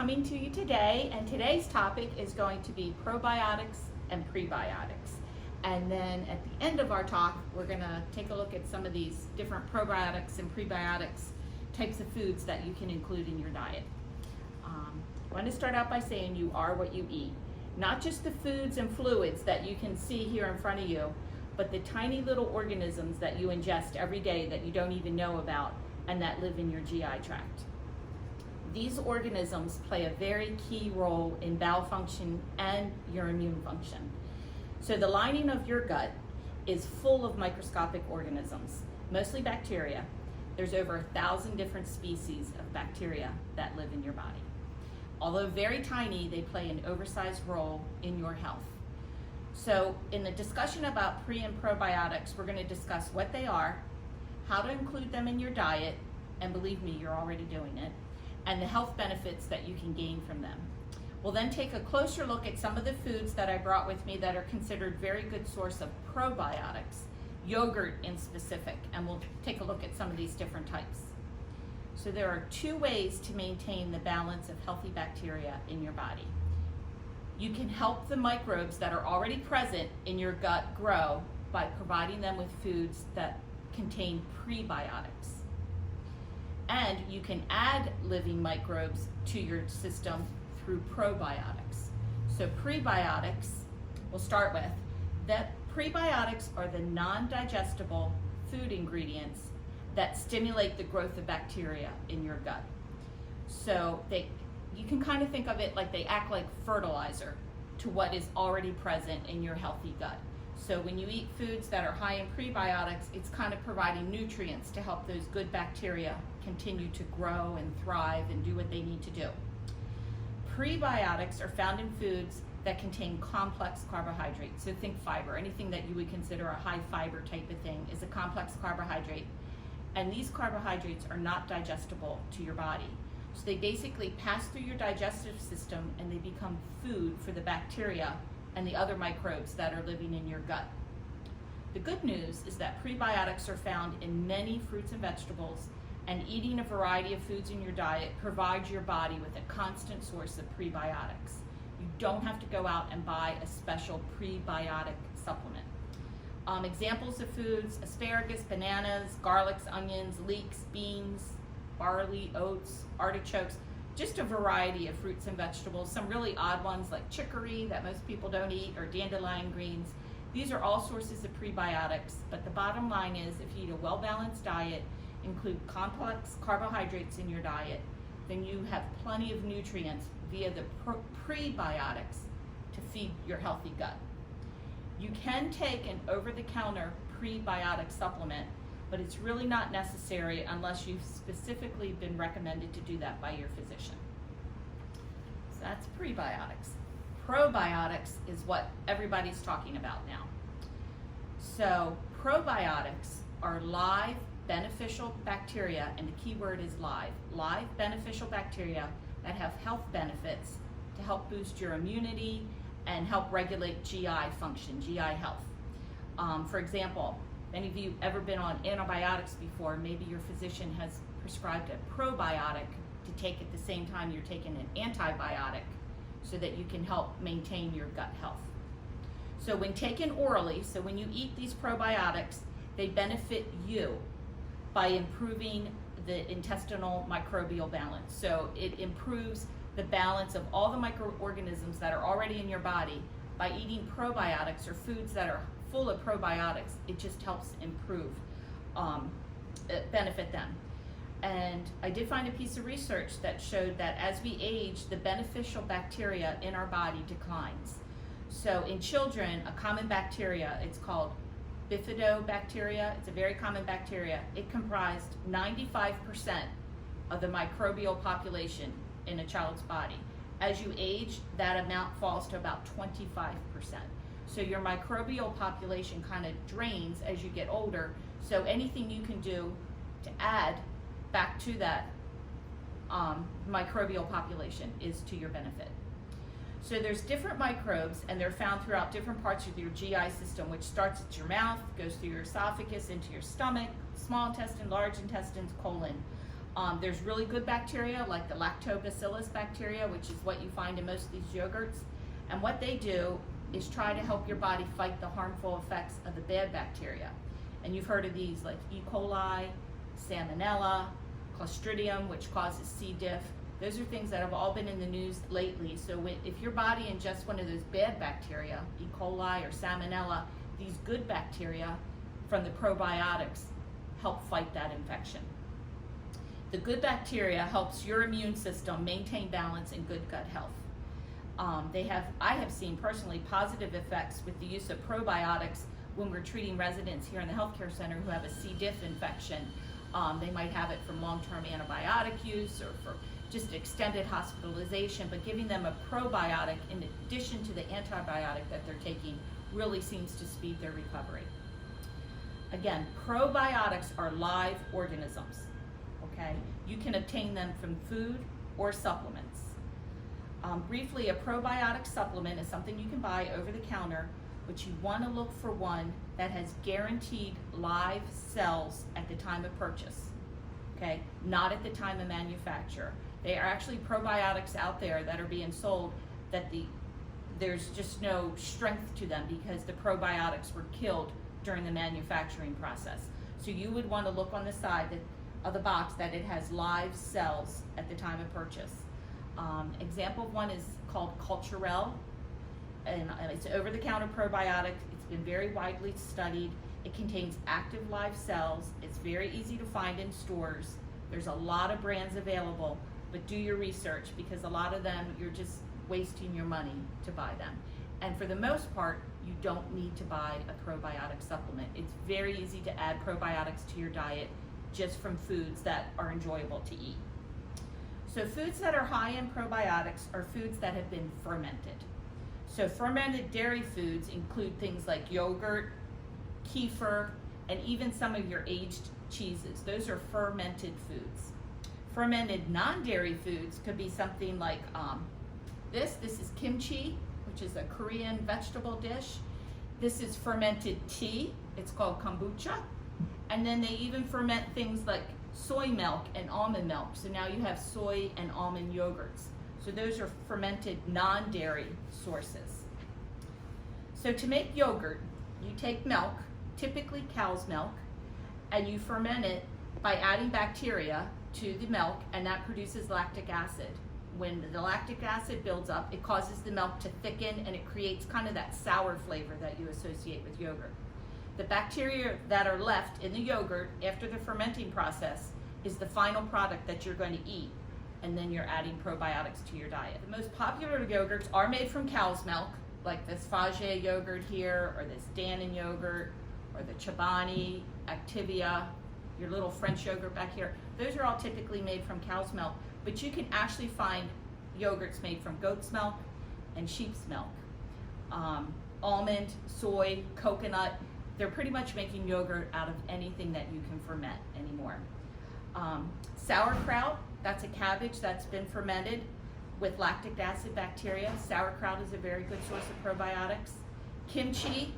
coming to you today, and today's topic is going to be probiotics and prebiotics. And then at the end of our talk, we're going to take a look at some of these different probiotics and prebiotics types of foods that you can include in your diet. I want to start out by saying you are what you eat. Not just the foods and fluids that you can see here in front of you, but the tiny little organisms that you ingest every day that you don't even know about and that live in your GI tract. These organisms play a very key role in bowel function and your immune function. So the lining of your gut is full of microscopic organisms, mostly bacteria. There's over 1,000 different species of bacteria that live in your body. Although very tiny, they play an oversized role in your health. So in the discussion about pre and probiotics, we're going to discuss what they are, how to include them in your diet, and believe me, you're already doing it, and the health benefits that you can gain from them. We'll then take a closer look at some of the foods that I brought with me that are considered very good source of probiotics, yogurt in specific, and we'll take a look at some of these different types. So there are two ways to maintain the balance of healthy bacteria in your body. You can help the microbes that are already present in your gut grow by providing them with foods that contain prebiotics. And you can add living microbes to your system through probiotics. So prebiotics, we'll start with, that prebiotics are the non-digestible food ingredients that stimulate the growth of bacteria in your gut. So you can kind of think of it like they act like fertilizer to what is already present in your healthy gut. So when you eat foods that are high in prebiotics, it's kind of providing nutrients to help those good bacteria continue to grow and thrive and do what they need to do. Prebiotics are found in foods that contain complex carbohydrates. So think fiber. Anything that you would consider a high fiber type of thing is a complex carbohydrate. And these carbohydrates are not digestible to your body. So they basically pass through your digestive system and they become food for the bacteria and the other microbes that are living in your gut. The good news is that prebiotics are found in many fruits and vegetables, and eating a variety of foods in your diet provides your body with a constant source of prebiotics. You don't have to go out and buy a special prebiotic supplement. Examples of foods: asparagus, bananas, garlics, onions, leeks, beans, barley, oats, artichokes, just a variety of fruits and vegetables. Some really odd ones like chicory that most people don't eat, or dandelion greens. These are all sources of prebiotics, but the bottom line is if you eat a well-balanced diet, include complex carbohydrates in your diet, then you have plenty of nutrients via the prebiotics to feed your healthy gut. You can take an over-the-counter prebiotic supplement, but it's really not necessary unless you've specifically been recommended to do that by your physician. So that's prebiotics. Probiotics is what everybody's talking about now. So probiotics are live beneficial bacteria, and the key word is live beneficial bacteria that have health benefits to help boost your immunity and help regulate GI function, GI health. For example, any of you ever been on antibiotics before? Maybe your physician has prescribed a probiotic to take at the same time you're taking an antibiotic so that you can help maintain your gut health. So when taken orally, so when you eat these probiotics, they benefit you by improving the intestinal microbial balance. So it improves the balance of all the microorganisms that are already in your body. By eating probiotics or foods that are full of probiotics, it just helps improve, benefit them. And I did find a piece of research that showed that as we age, the beneficial bacteria in our body declines. So in children, a common bacteria, it's called bifidobacteria. It's a very common bacteria. It comprised 95% of the microbial population in a child's body. As you age, that amount falls to about 25%. So your microbial population kind of drains as you get older. So anything you can do to add back to that microbial population is to your benefit. So there's different microbes, and they're found throughout different parts of your GI system, which starts at your mouth, goes through your esophagus, into your stomach, small intestine, large intestines, colon. There's really good bacteria like the lactobacillus bacteria, which is what you find in most of these yogurts. And what they do is try to help your body fight the harmful effects of the bad bacteria. And you've heard of these like E. coli, Salmonella, Clostridium, which causes C. diff. Those are things that have all been in the news lately. So if your body ingests one of those bad bacteria, E. coli or Salmonella, these good bacteria from the probiotics help fight that infection. The good bacteria helps your immune system maintain balance and good gut health. I have seen personally positive effects with the use of probiotics when we're treating residents here in the healthcare center who have a C. diff infection. They might have it from long-term antibiotic use or for just extended hospitalization, but giving them a probiotic in addition to the antibiotic that they're taking really seems to speed their recovery. Again, probiotics are live organisms, okay? You can obtain them from food or supplements. Briefly, a probiotic supplement is something you can buy over the counter, but you want to look for one that has guaranteed live cells at the time of purchase, okay? Not at the time of manufacture. There are actually probiotics out there that are being sold that there's just no strength to them because the probiotics were killed during the manufacturing process. So you would want to look on the side of the box that it has live cells at the time of purchase. Example of one is called Carroll, and it's an over-the-counter probiotic. It's been very widely studied. It contains active live cells. It's very easy to find in stores. There's a lot of brands available, but do your research because a lot of them, you're just wasting your money to buy them. And for the most part, you don't need to buy a probiotic supplement. It's very easy to add probiotics to your diet just from foods that are enjoyable to eat. So foods that are high in probiotics are foods that have been fermented. So fermented dairy foods include things like yogurt, kefir, and even some of your aged cheeses. Those are fermented foods. Fermented non-dairy foods could be something like this is kimchi, which is a Korean vegetable dish. This is fermented tea. It's called kombucha. And then they even ferment things like soy milk and almond milk. So now you have soy and almond yogurts. So those are fermented non-dairy sources. So to make yogurt, you take milk, typically cow's milk, and you ferment it by adding bacteria to the milk, and that produces lactic acid. When the lactic acid builds up, it causes the milk to thicken and it creates kind of that sour flavor that you associate with yogurt. The bacteria that are left in the yogurt after the fermenting process is the final product that you're going to eat, and then you're adding probiotics to your diet. The most popular yogurts are made from cow's milk, like this Fage yogurt here, or this Dannon yogurt, or the Chobani, Activia, your little French yogurt back here. Those are all typically made from cow's milk, but you can actually find yogurts made from goat's milk and sheep's milk. Almond, soy, coconut, they're pretty much making yogurt out of anything that you can ferment anymore. Sauerkraut, that's a cabbage that's been fermented with lactic acid bacteria. Sauerkraut is a very good source of probiotics. Kimchi,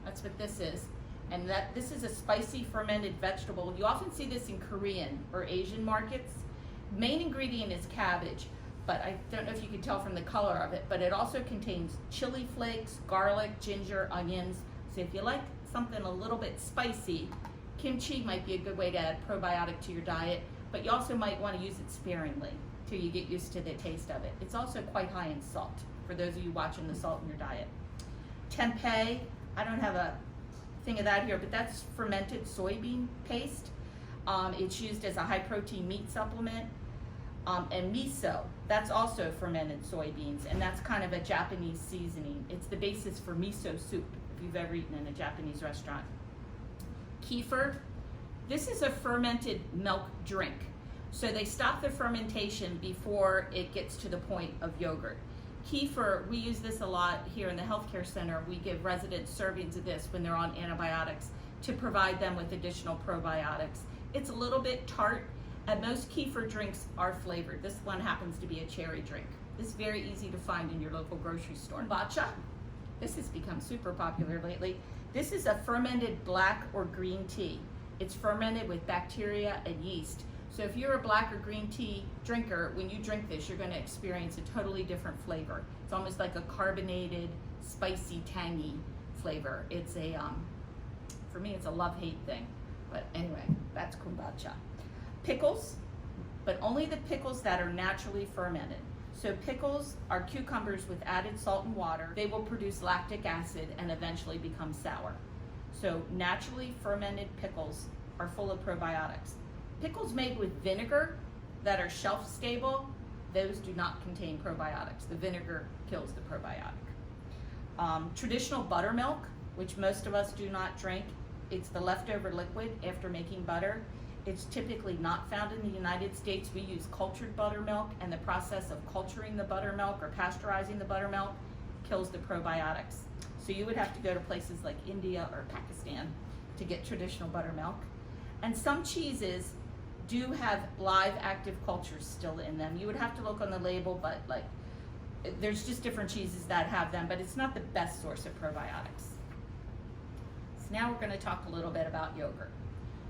that's what this is. And this is a spicy fermented vegetable. You often see this in Korean or Asian markets. Main ingredient is cabbage, but I don't know if you can tell from the color of it, but it also contains chili flakes, garlic, ginger, onions. So if you like something a little bit spicy, kimchi might be a good way to add probiotic to your diet, but you also might want to use it sparingly till you get used to the taste of it. It's also quite high in salt, for those of you watching the salt in your diet. Tempeh, I don't have a thing of that here, but that's fermented soybean paste. It's used as a high protein meat supplement. And miso, that's also fermented soybeans, and that's kind of a Japanese seasoning. It's the basis for miso soup, if you've ever eaten in a Japanese restaurant. Kefir, this is a fermented milk drink. So they stop the fermentation before it gets to the point of yogurt. Kefir, we use this a lot here in the healthcare center. We give residents servings of this when they're on antibiotics to provide them with additional probiotics. It's a little bit tart, and most kefir drinks are flavored. This one happens to be a cherry drink. This is very easy to find in your local grocery store. Matcha, this has become super popular lately. This is a fermented black or green tea. It's fermented with bacteria and yeast. So if you're a black or green tea drinker, when you drink this, you're going to experience a totally different flavor. It's almost like a carbonated, spicy, tangy flavor. It's a, for me, it's a love-hate thing. But anyway, that's kombucha. Pickles, but only the pickles that are naturally fermented. So pickles are cucumbers with added salt and water. They will produce lactic acid and eventually become sour. So naturally fermented pickles are full of probiotics. Pickles made with vinegar that are shelf stable, those do not contain probiotics. The vinegar kills the probiotic. Traditional buttermilk, which most of us do not drink, it's the leftover liquid after making butter. It's typically not found in the United States. We use cultured buttermilk, and the process of culturing the buttermilk or pasteurizing the buttermilk kills the probiotics. So you would have to go to places like India or Pakistan to get traditional buttermilk. And some cheeses do have live active cultures still in them. You would have to look on the label, but like there's just different cheeses that have them, but it's not the best source of probiotics. So now we're going to talk a little bit about yogurt.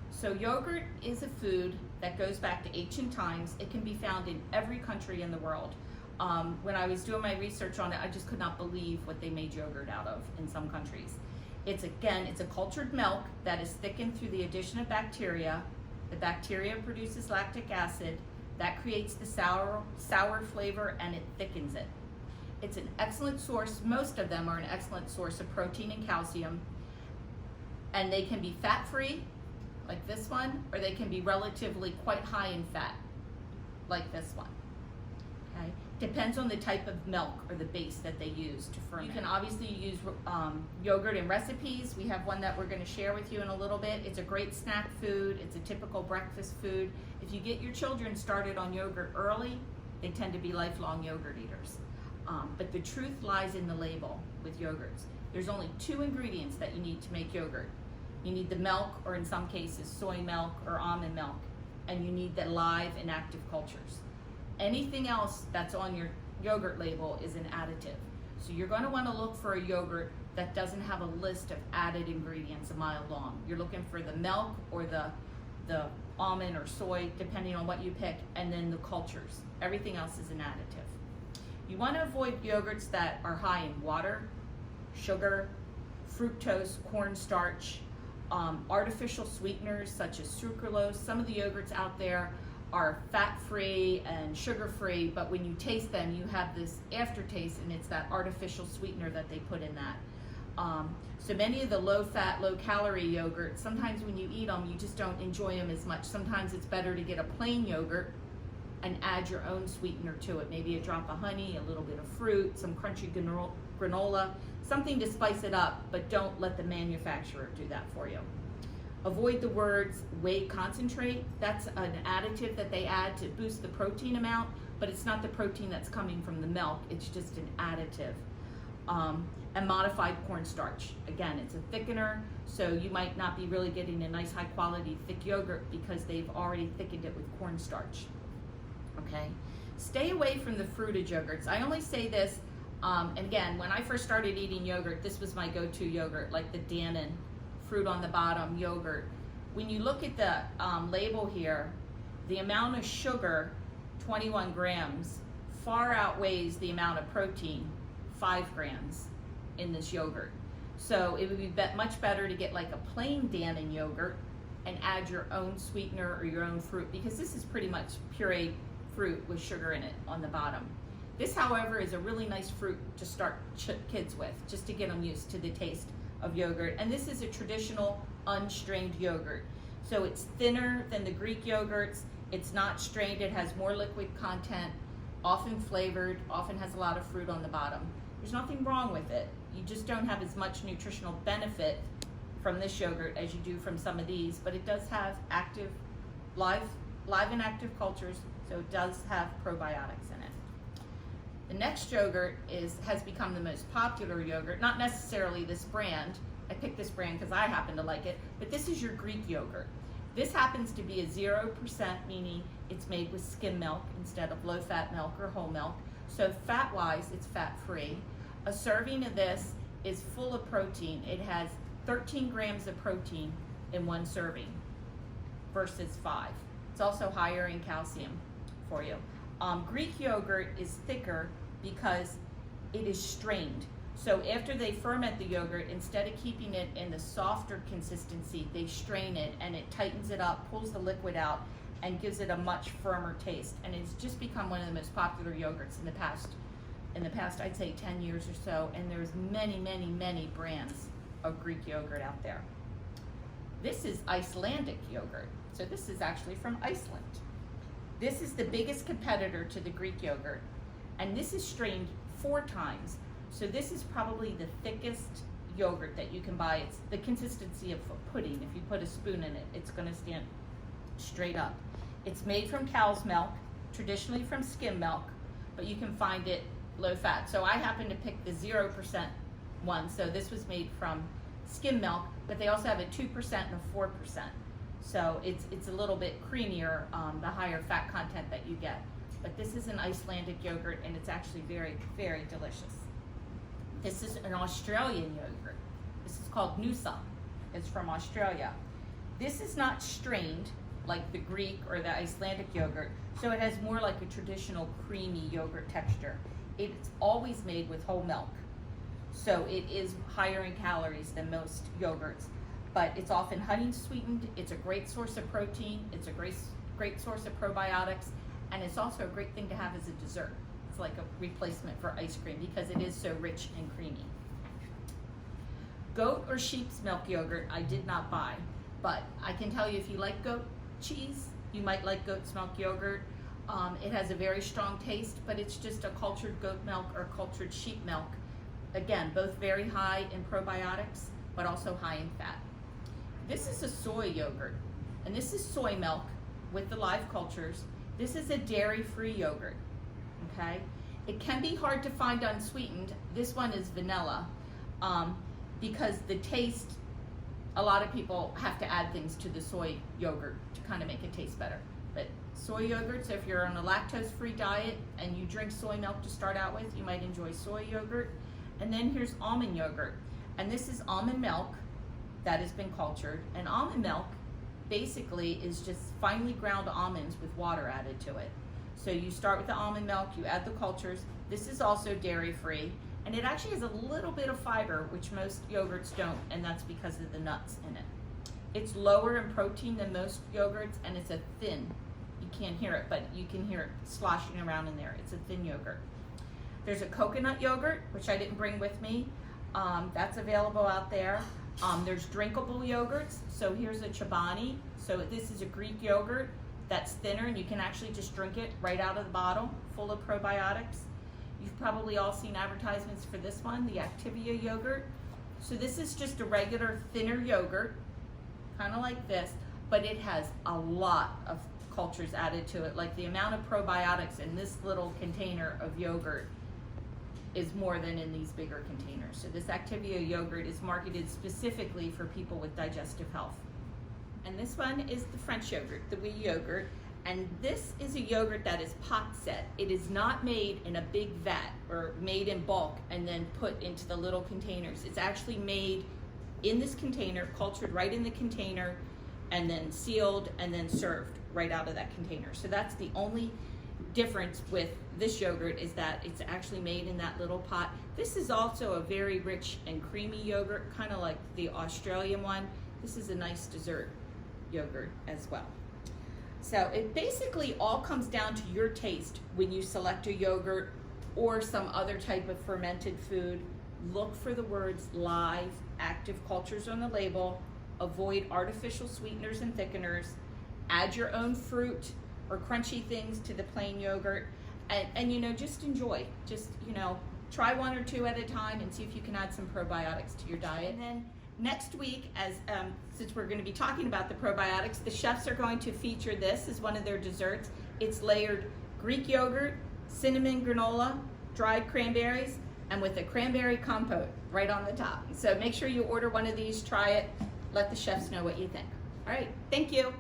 So yogurt is a food that goes back to ancient times. It can be found in every country in the world. When I was doing my research on it, I just could not believe what they made yogurt out of in some countries. It's a cultured milk that is thickened through the addition of bacteria. The bacteria produces lactic acid that creates the sour flavor, and it thickens it. It's an excellent source, most of them are an excellent source of protein and calcium, and they can be fat-free, like this one, or they can be relatively quite high in fat, like this one. Okay? Depends on the type of milk or the base that they use to ferment. You can obviously use yogurt in recipes. We have one that we're going to share with you in a little bit. It's a great snack food. It's a typical breakfast food. If you get your children started on yogurt early, they tend to be lifelong yogurt eaters. But the truth lies in the label with yogurts. There's only 2 ingredients that you need to make yogurt. You need the milk, or in some cases soy milk or almond milk, and you need the live and active cultures. Anything else that's on your yogurt label is an additive. So you're going to want to look for a yogurt that doesn't have a list of added ingredients a mile long. You're looking for the milk or the almond or soy, depending on what you pick, and then the cultures. Everything else is an additive. You want to avoid yogurts that are high in water, sugar, fructose, cornstarch, artificial sweeteners such as sucralose. Some of the yogurts out there are fat-free and sugar-free, but when you taste them, you have this aftertaste, and it's that artificial sweetener that they put in that. So many of the low-fat, low-calorie yogurts, sometimes when you eat them, you just don't enjoy them as much. Sometimes it's better to get a plain yogurt and add your own sweetener to it. Maybe a drop of honey, a little bit of fruit, some crunchy granola, something to spice it up, but don't let the manufacturer do that for you. Avoid the words whey concentrate. That's an additive that they add to boost the protein amount, but it's not the protein that's coming from the milk, it's just an additive. And modified cornstarch. Again, it's a thickener, so you might not be really getting a nice high quality thick yogurt because they've already thickened it with cornstarch. Okay? Stay away from the fruited yogurts. I only say this, and again, when I first started eating yogurt, this was my go-to yogurt, like the Dannon fruit on the bottom yogurt. When you look at the label here, the amount of sugar, 21 grams, far outweighs the amount of protein, 5 grams in this yogurt. So it would be much better to get like a plain Dannon yogurt and add your own sweetener or your own fruit, because this is pretty much pureed fruit with sugar in it on the bottom. This, however, is a really nice fruit to start kids with, just to get them used to the taste of yogurt. And this is a traditional unstrained yogurt. So it's thinner than the Greek yogurts. It's not strained. It has more liquid content, often flavored, often has a lot of fruit on the bottom. There's nothing wrong with it. You just don't have as much nutritional benefit from this yogurt as you do from some of these, but it does have active, live and active cultures, so it does have probiotics in it. The next yogurt has become the most popular yogurt, not necessarily this brand. I picked this brand because I happen to like it, but this is your Greek yogurt. This happens to be a 0%, meaning it's made with skim milk instead of low-fat milk or whole milk. So fat-wise, it's fat-free. A serving of this is full of protein. It has 13 grams of protein in one serving versus 5. It's also higher in calcium for you. Greek yogurt is thicker because it is strained. So after they ferment the yogurt, instead of keeping it in the softer consistency, they strain it and it tightens it up, pulls the liquid out, and gives it a much firmer taste. And it's just become one of the most popular yogurts in the past, I'd say 10 years or so. And there's many, many, many brands of Greek yogurt out there. This is Icelandic yogurt. So this is actually from Iceland. This is the biggest competitor to the Greek yogurt. And this is strained 4 times. So this is probably the thickest yogurt that you can buy. It's the consistency of a pudding. If you put a spoon in it, it's going to stand straight up. It's made from cow's milk, traditionally from skim milk, but you can find it low fat. So I happen to pick the 0% one. So this was made from skim milk, but they also have a 2% and a 4%. So it's a little bit creamier, the higher fat content that you get. But this is an Icelandic yogurt, and it's actually very, very delicious. This is an Australian yogurt. This is called Noosa. It's from Australia. This is not strained like the Greek or the Icelandic yogurt, so it has more like a traditional creamy yogurt texture. It's always made with whole milk, so it is higher in calories than most yogurts, but it's often honey sweetened. It's a great source of protein. It's a great source of probiotics, and it's also a great thing to have as a dessert. It's like a replacement for ice cream because it is so rich and creamy. Goat or sheep's milk yogurt I did not buy, but I can tell you if you like goat cheese, you might like goat's milk yogurt. It has a very strong taste, but it's just a cultured goat milk or cultured sheep milk. Again, both very high in probiotics, but also high in fat. This is a soy yogurt, and this is soy milk with the live cultures. This is a dairy-free yogurt, okay? It can be hard to find unsweetened. This one is vanilla, because the taste, a lot of people have to add things to the soy yogurt to kind of make it taste better. But soy yogurt, so if you're on a lactose-free diet and you drink soy milk to start out with, you might enjoy soy yogurt. And then here's almond yogurt. And this is almond milk that has been cultured. And almond milk basically is just finely ground almonds with water added to it. So you start with the almond milk, you add the cultures. This is also dairy-free. And it actually has a little bit of fiber, which most yogurts don't, and that's because of the nuts in it. It's lower in protein than most yogurts, and it's a thin, you can't hear it, but you can hear it sloshing around in there. It's a thin yogurt. There's a coconut yogurt, which I didn't bring with me. That's available out there. There's drinkable yogurts. So here's a Chobani. So this is a Greek yogurt that's thinner, and you can actually just drink it right out of the bottle, full of probiotics. You've probably all seen advertisements for this one, the Activia yogurt. So this is just a regular thinner yogurt, kind of like this, but it has a lot of cultures added to it. Like the amount of probiotics in this little container of yogurt is more than in these bigger containers. So this Activia yogurt is marketed specifically for people with digestive health. And this one is the French yogurt, the wee yogurt. And this is a yogurt that is pot set. It is not made in a big vat or made in bulk and then put into the little containers. It's actually made in this container, cultured right in the container, and then sealed and then served right out of that container. So that's the only difference with this yogurt, is that it's actually made in that little pot. This is also a very rich and creamy yogurt, kind of like the Australian one. This is a nice dessert yogurt as well. So it basically all comes down to your taste when you select a yogurt or some other type of fermented food. Look for the words live, active cultures on the label. Avoid artificial sweeteners and thickeners. Add your own fruit or crunchy things to the plain yogurt. And you know, just enjoy. Just, you know, try one or two at a time and see if you can add some probiotics to your diet. And then next week, since we're going to be talking about the probiotics, the chefs are going to feature this as one of their desserts. It's layered Greek yogurt, cinnamon granola, dried cranberries, and with a cranberry compote right on the top. So make sure you order one of these, try it, let the chefs know what you think. All right, thank you.